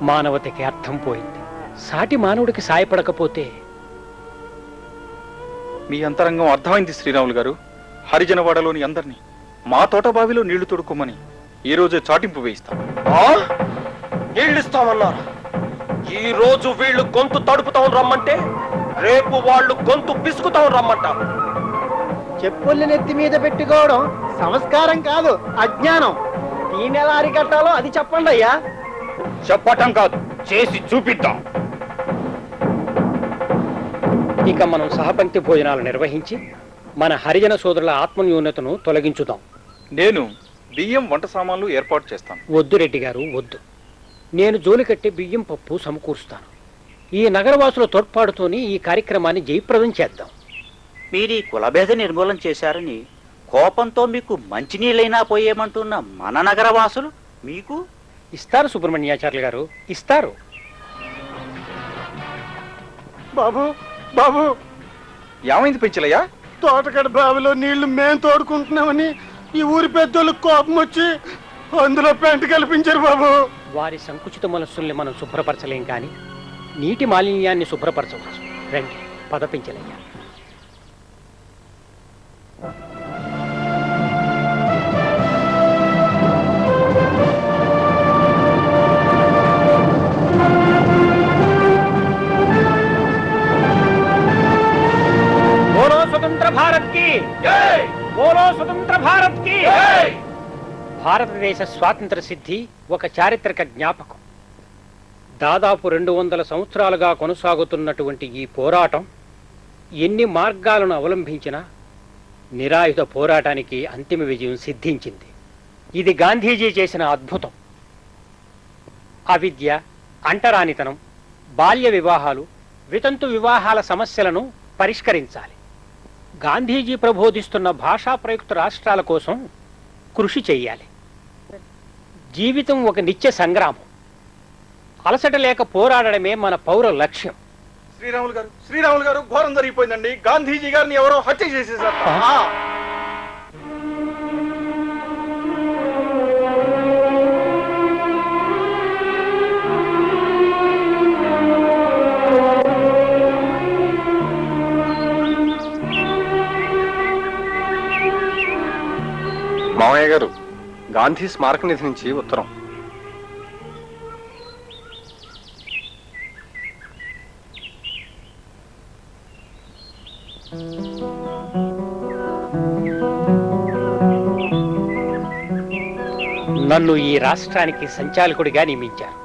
మానవతకి అర్థం పోయింది. సాటి మానవుడికి సాయపడకపోతే మీ అంతరంగం అర్థమైంది శ్రీరాములు గారు. హరిజనవాడలోని అందరినీ మా తోట బావిలో నీళ్లు తొడుక్కోమని ఈ రోజే చాటింపు వేయిస్తాం. నీళ్ళిస్తామన్నారు. ఈ రోజు వీళ్ళు గొంతు తడుపుతాం రమ్మంటే, రేపు వాళ్ళు గొంతు పిసుకుతాం రమ్మంటారు. చెప్పుల్ని నెత్తి మీద పెట్టుకోవడం సంస్కారం కాదు, అజ్ఞానం. ఈ నెల అరికట్టాలో అది చెప్పండి అయ్యా. చెప్పటం కాదు, చేసి చూపిద్దాం. ఇక మనం సహపంక్తి భోజనాలు నిర్వహించి మన హరిజన సోదరుల ఆత్మన్యూనతను తొలగించుదాం. నేను బియ్యం వంట సామాన్లు ఏర్పాటు చేస్తాను. వద్దు రెడ్డి గారు, వద్దు. నేను జోలి కట్టి బియ్యం పప్పు సమకూరుస్తాను. ఈ నగరవాసుల తోడ్పాటుతోని ఈ కార్యక్రమాన్ని జయప్రదం చేద్దాం. మీరు ఈ కులభేద నిర్మూలన చేశారని కోపంతో మీకు మంచినీళ్ళైనా పోయేమంటున్న మన నగరవాసులు మీకు ఇస్తారు సుబ్రహ్మణ్యాచార్యులు గారు, ఇస్తారు. బాబు, బాబు, ఏమైంది పెంచలయ్యా? తోటకడ బావిలో నీళ్లు మేం తోడుకుంటున్నామని ఈ ఊరి పెద్దోళ్ళకి కోపం వచ్చి అందులో పెంట కల్పించారు బాబు. వారి సంకుచిత మనస్సుల్ని మనం శుభ్రపరచలేం, కానీ నీటి మాలిన్యాన్ని శుభ్రపరచవచ్చు. రండి, పదపించలయ్యా. బోలో స్వతంత్ర భారత్ కి జై! బోలో స్వతంత్ర భారత్ కి జై! భారతదేశ స్వాతంత్ర సిద్ధి ఒక చారిత్రక జ్ఞాపకం. దాదాపు 200 సంవత్సరాలుగా కొనసాగుతున్నటువంటి ఈ పోరాటం ఎన్ని మార్గాలను అవలంబించినా నిరాయుధ పోరాటానికి అంతిమ విజయం సిద్ధించింది. ఇది గాంధీజీ చేసిన అద్భుతం. అవిద్య, అంటరానితనం, బాల్య వివాహాలు, వితంతు వివాహాల సమస్యలను పరిష్కరించాలి. గాంధీజీ ప్రబోధిస్తున్న భాషా ప్రయుక్త రాష్ట్రాల కోసం కృషి చెయ్యాలి. జీవితం ఒక నిత్య సంగ్రామం. అలసట లేక పోరాడడమే మన పౌర లక్ష్యం. శ్రీరాములు గారు ఘోరం జరిగిపోయిందండి. గాంధీజీ గారిని ఎవరో హత్య చేసేసారు. మామయ్య గారు, గాంధీ స్మారక నిధి నుంచి ఉత్తరం. నన్ను ఈ రాష్ట్రానికి సంచాలకుడిగా నియమించారు.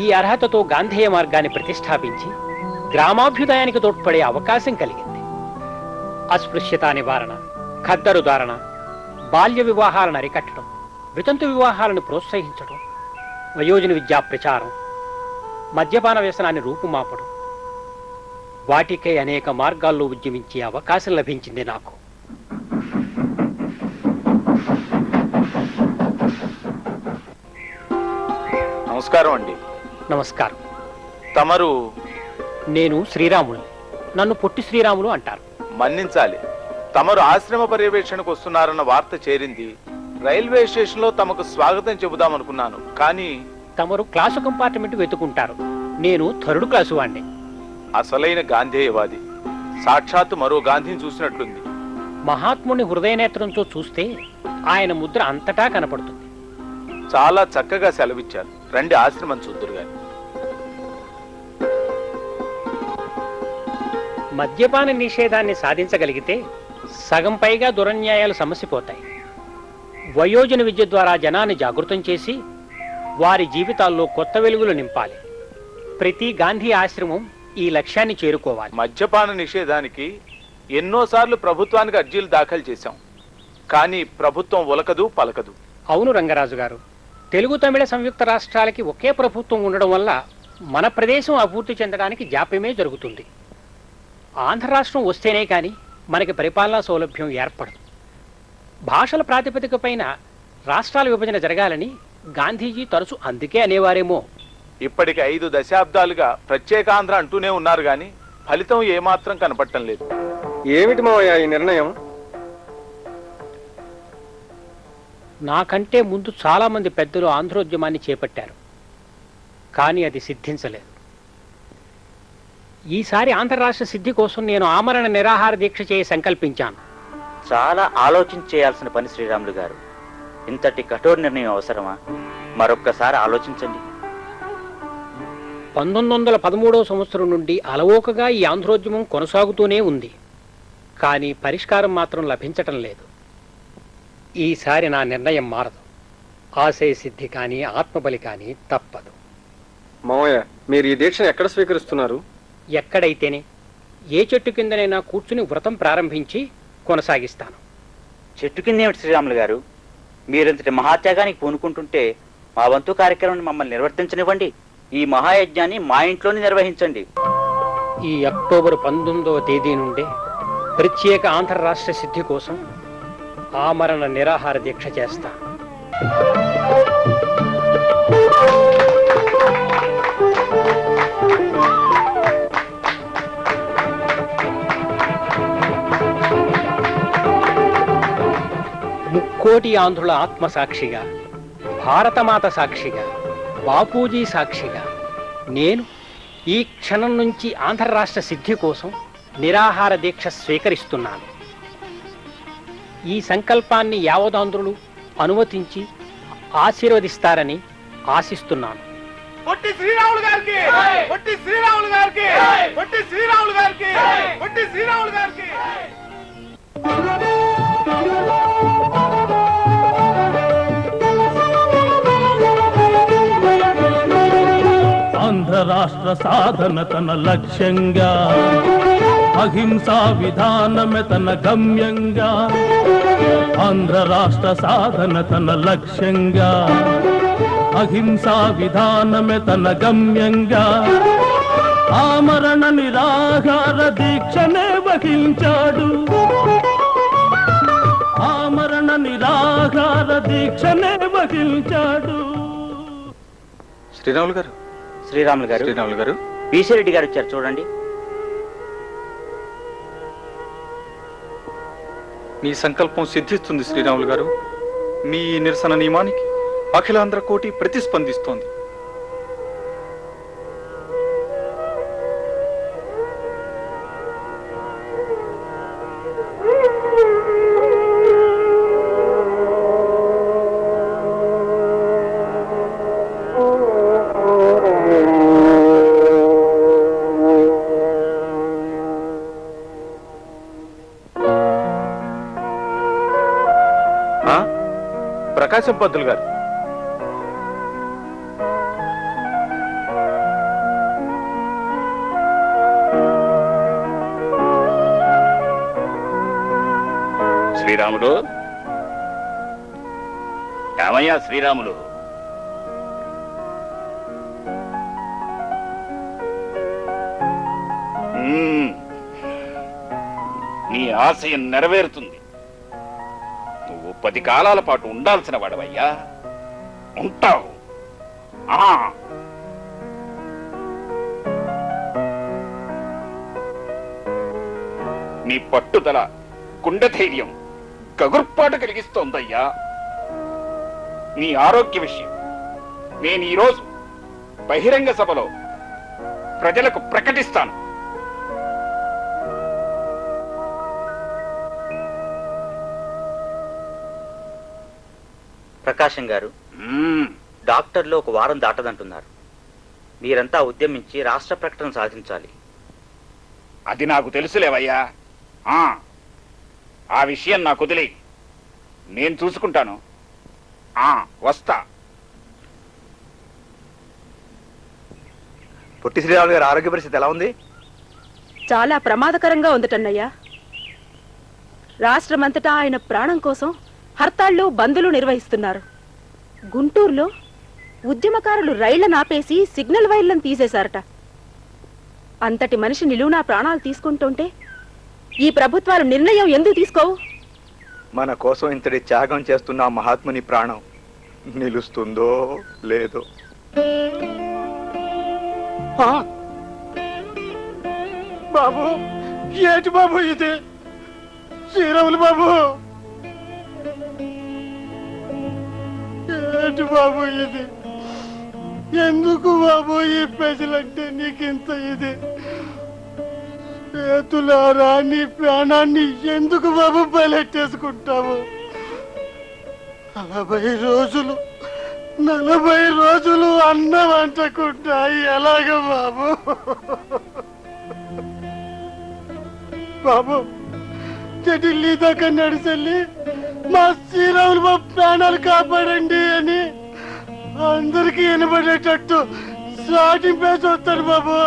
ఈ అర్హతతో గాంధేయ మార్గాన్ని ప్రతిష్టాపించి గ్రామాభ్యుదయానికి తోడ్పడే అవకాశం కలిగింది. అస్పృశ్యత నివారణ, ఖద్దరుదారణ, బాల్య వివాహాలను అరికట్టడం, వితంతు వివాహాలను ప్రోత్సహించడం, వయోజన విద్యా ప్రచారం, మద్యపాన వ్యసనాన్ని రూపుమాపడం, వాటికై అనేక మార్గాల్లో ఉద్యమించే అవకాశం లభించింది నాకు. నమస్కారం అండి. నమస్కారం. తమరు? నేను శ్రీరాములు. నన్ను పొట్టి శ్రీరాములు అంటారు. మన్నించాలి, తమరు ఆశ్రమ పర్యవేక్షణకు వస్తున్నారన్న వార్త చేరింది. రైల్వే స్టేషన్ లో తమకు స్వాగతం చెబుదామనుకున్నాను, కానీ తమరు క్లాసు కంపార్ట్మెంట్ వెతుకుంటారు. నేను థర్డ్ క్లాసు వాడిని. అసలైన గాంధేయవాది. సాక్షాత్తు మరో గాంధీని చూసినట్లుంది. మహాత్ముని హృదయనేత్రంతో చూస్తే ఆయన ముద్ర అంతటా కనపడుతుంది. చాలా చక్కగా సెలవిచ్చారు. రండి, ఆశ్రమం చూద్దురు గాని. మద్యపాన నిషేధాన్ని సాధించగలిగితే సగం పైగా దురన్యాయాలు సమసిపోతాయి. వయోజన విద్య ద్వారా జనాన్ని జాగృతం చేసి వారి జీవితాల్లో కొత్త వెలుగులు నింపాలి. ప్రతి గాంధీ ఆశ్రమం ఈ లక్ష్యాన్ని చేరుకోవాలి. మద్యపాన నిషేధానికి ఎన్నోసార్లు ప్రభుత్వానికి అర్జీలు దాఖలు చేశాం, కానీ ప్రభుత్వం ఉలకదు పలకదు. అవును రంగరాజు గారు, తెలుగు తమిళ సంయుక్త రాష్ట్రాలకి ఒకే ప్రభుత్వం ఉండడం వల్ల మన ప్రదేశం అభివృద్ధి చెందడానికి జాప్యమే జరుగుతుంది. ఆంధ్ర రాష్ట్రం వస్తేనే కానీ మనకి పరిపాలనా సౌలభ్యం ఏర్పడదు. భాషల ప్రాతిపదిక పైన రాష్ట్రాల విభజన జరగాలని గాంధీజీ తరచు అందుకే అనేవారేమో. ఇప్పటికి 5 దశాబ్దాలుగా ప్రత్యేకాంధ్ర అంటూనే ఉన్నారు, గాని ఫలితం ఏమాత్రం కనపడటం లేదు. ఏమిటి మావయ్య ఈ నిర్ణయం? నాకంటే ముందు చాలా మంది పెద్దలు ఆంధ్రోద్యమాన్ని చేపట్టారు, కానీ అది సిద్ధించలేదు. ఈసారి ఆంధ్ర రాష్ట్ర సిద్ధి కోసం నేను ఆమరణ నిరాహార దీక్ష చేయ సంకల్పించాను. చాలా ఆలోచించి చేయాల్సిన పని శ్రీరాములు గారు. ఇంతటి కఠోర నిర్ణయం అవసరమా? మరొక్కసారి ఆలోచించండి. 1913వ సంవత్సరం నుండి అలవోకగా ఈ ఆంధ్రోద్యమం కొనసాగుతూనే ఉంది, కానీ పరిష్కారం మాత్రం లభించటం లేదు. ఈసారి నా నిర్ణయం మారదు. ఆశయ సిద్ధి కానీ ఆత్మబలి కానీ తప్పదు. మావయ్య, మీరు ఈ దీక్షను ఎక్కడ స్వీకరిస్తున్నారు? ఎక్కడైతేనే, ఏ చెట్టు కిందనైనా కూర్చుని వ్రతం ప్రారంభించి కొనసాగిస్తాను. చెట్టు కింద ఏమిటి శ్రీరాములు గారు? మీరింతటి మహాత్యాగానికి పూనుకుంటుంటే మా వంతు కార్యక్రమాన్ని మమ్మల్ని నిర్వర్తించనివ్వండి. ఈ మహాయజ్ఞాన్ని మా ఇంట్లోనే నిర్వహించండి. ఈ అక్టోబర్ 19వ తేదీ నుండే ప్రత్యేక ఆంధ్ర రాష్ట్ర సిద్ధి కోసం ఆమరణ నిరాహార దీక్ష చేస్తా. ముక్కోటి ఆంధ్రుల ఆత్మ సాక్షిగా, భారతమాత సాక్షిగా, బాపూజీ సాక్షిగా నేను ఈ క్షణం నుంచి ఆంధ్ర రాష్ట్ర సిద్ధి కోసం నిరాహార దీక్ష స్వీకరిస్తున్నాను. ఈ సంకల్పాన్ని యావదాంధ్రులు అనుమతించి ఆశీర్వదిస్తారని ఆశిస్తున్నాను. పొట్టి శ్రీరాములు గారికి, పొట్టి శ్రీరాములు గారికి, పొట్టి శ్రీరాములు గారికి, పొట్టి శ్రీరాములు గారికి. ఆంధ్ర రాష్ట్ర సాధన తన లక్ష్యంగా, అహింసా విధానమే తన గమ్యంగా. ఆంధ్ర రాష్ట్ర సాధన తన లక్ష్యంగా, అహింసా విధానమే తన గమ్యంగా. ఆమరణ నిరాహార దీక్షనే వహించాడు, ఆమరణ నిరాహార దీక్షనే వహించాడు. శ్రీరాములు గారు, శ్రీరాములు గారు, శ్రీరాములు గారు, పీసిరెడ్డి గారు వచ్చారు చూడండి. మీ సంకల్పం సిద్ధిస్తుంది శ్రీరాములు గారు. మీ నిరసన నియమానికి అఖిలాంధ్ర కోటి ప్రతిస్పందిస్తోంది. ప్రకాశం పంతులు గారు, శ్రీరాములు, ఏమయ్యా శ్రీరాములు, ఆశయం నెరవేరుతుంది. నువ్వు 10 కాలాల పాటు ఉండాల్సిన వాడవయ్యా. ఉంటావు. నీ పట్టుదల, గుండె ధైర్యం గగుర్పాటు కలిగిస్తోందయ్యా. నీ ఆరోగ్య విషయం నేను ఈరోజు బహిరంగ సభలో ప్రజలకు ప్రకటిస్తాను. ప్రకాశం గారు, డాక్టర్లు 1 వారం దాటదంటున్నారు. మీరంతా ఉద్యమించి రాష్ట్ర ప్రకటన సాధించాలి. అది నాకు తెలుసులేవయ్యా. ఆ విషయం నాకు వదిలే, నేను చూసుకుంటాను. వస్తా. పొట్టి శ్రీరాములు గారి ఆరోగ్య పరిస్థితి ఎలా ఉంది? చాలా ప్రమాదకరంగా ఉందటన్నయ్యా. రాష్ట్రమంతటా ఆయన ప్రాణం కోసం హర్తాళ్లు, బందులు నిర్వహిస్తున్నారు. గుంటూరులో ఉద్యమకారులు రైళ్లను ఆపేసి సిగ్నల్ వైర్లను తీసేశారట. అంతటి మనిషి నిలువునా ప్రాణాలు తీసుకుంటుంటే ఈ ప్రభుత్వాలు నిర్ణయం ఎందుకు తీసుకోవు? మన కోసం ఇంతటి త్యాగం చేస్తున్న మహాత్ముని ప్రాణం నిలుస్తుందో లేదో. బాబు, ఏంటి బాబు ఇది? శ్రీరాములు బాబు, ఏంటి బాబు ఇది? ఎందుకు బాబు ఈ ప్రజలంటే నీకింత ఇది? చేతులారా నీ ప్రాణాన్ని ఎందుకు బాబు బయలెట్టేసుకుంటావు? 40 రోజులు అన్నం అంటకుండా ఎలాగ బాబు? బాబు, ఢిల్లీ దాకా నడిచెళ్ళి మా శ్రీరాములు బాబు ప్రాణాలు కాపాడండి అని అందరికీ వినబడేటట్టు సాటింపేసి వస్తాను బాబు.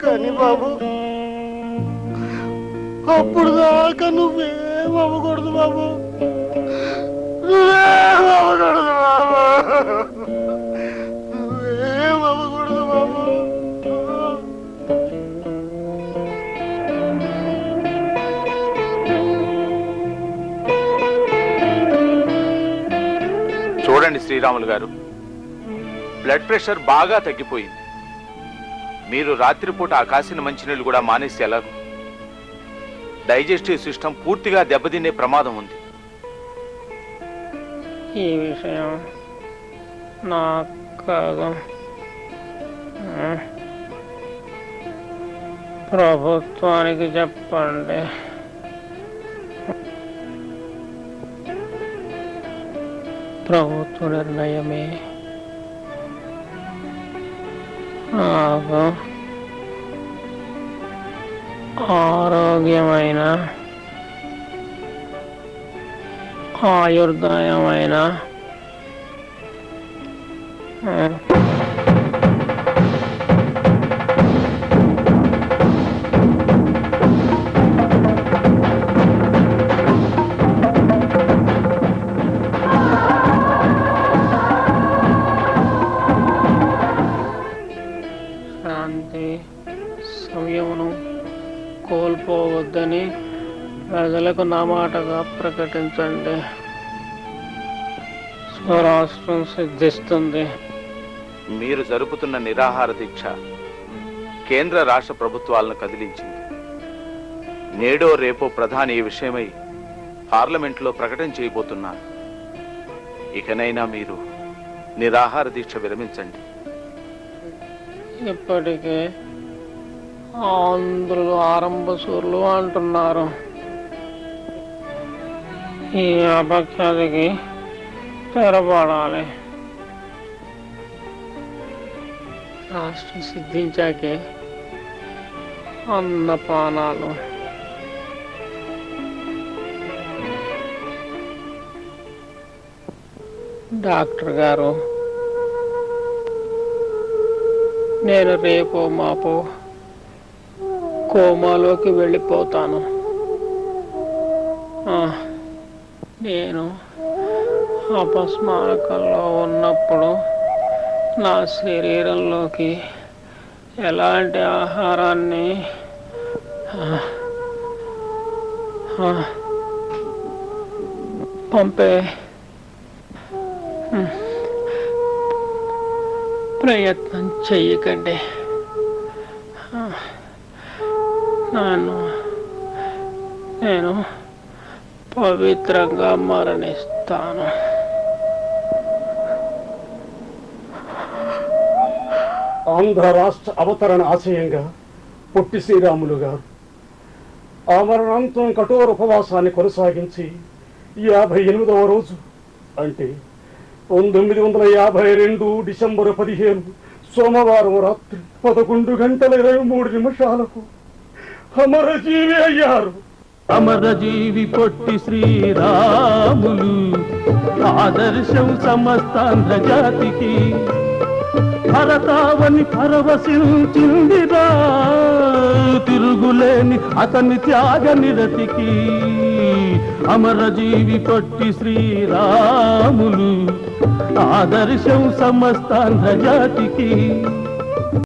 కానీ బాబు, అప్పుడు దాకా నువ్వేం అవ్వకూడదు బాబు. నువ్వేం అవ్వకూడదు బాబు. నువ్వేం అవ్వకూడదు బాబు. చూడండి శ్రీరాములు గారు, బ్లడ్ ప్రెషర్ బాగా తగ్గిపోయింది. మీరు రాత్రిపూట ఆ కాసిన మంచినీళ్ళు కూడా మానేసి ఎలాగో? డైజెస్టివ్ సిస్టమ్ పూర్తిగా దెబ్బతినే ప్రమాదం ఉంది. ఈ విషయం నాకు ప్రభుత్వానికి చెప్పండి. ప్రభుత్వ నిర్ణయమే నాకు ఆరోగ్యమైన, ఆయుర్దాయమైన శాంతి, సంయమనం కోల్పోవద్దని ప్రజలకు నా మాటగా ప్రకటించండి. స్వరాష్ట్రం సిద్ధిస్తుంది. మీరు జరుపుతున్న నిరాహార దీక్ష కేంద్ర రాష్ట్ర ప్రభుత్వాలను కదిలించింది. నేడో రేపో ప్రధాని ఈ విషయమై పార్లమెంట్లో ప్రకటన చేయబోతున్నారు. ఇకనైనా మీరు నిరాహార దీక్ష విరమించండి. ఇప్పటికే ఆంధ్రులు ఆరంభసూరులు అంటున్నారు. ఈ అపఖ్యాతికి తెరపడాలి. రాష్ట్రం సిద్ధించాకే అన్నపానాలు. డాక్టర్ గారు, నేను రేపో మాపో కోమాలోకి వెళ్ళిపోతాను. నేను అపస్మారకంలో ఉన్నప్పుడు నా శరీరంలోకి ఎలాంటి ఆహారాన్ని పంపే ప్రయత్నం చెయ్యకండి. నేను పవిత్రంగా మరణిస్తాను. ఆంధ్ర రాష్ట్ర అవతరణ ఆశయంగా పొట్టి శ్రీరాములు గారు ఆ మరణాంతం కఠోర ఉపవాసాన్ని కొనసాగించి 58వ రోజు అంటే 1952 డిసెంబర్ 15 సోమవారం రాత్రి 11 గంటల 23 నిమిషాలకు అమరజీవి అయ్యారు. అమరజీవి పొట్టి శ్రీరాములు ఆదర్శం సమస్తాంధ్ర జాతికి. భరతావని పరవశించిందిరా తిరుగులేని అతని త్యాగ నిరతికి. అమరజీవి పొట్టి శ్రీరాములు ఆదర్శం సమస్తాంధ్ర జాతికి.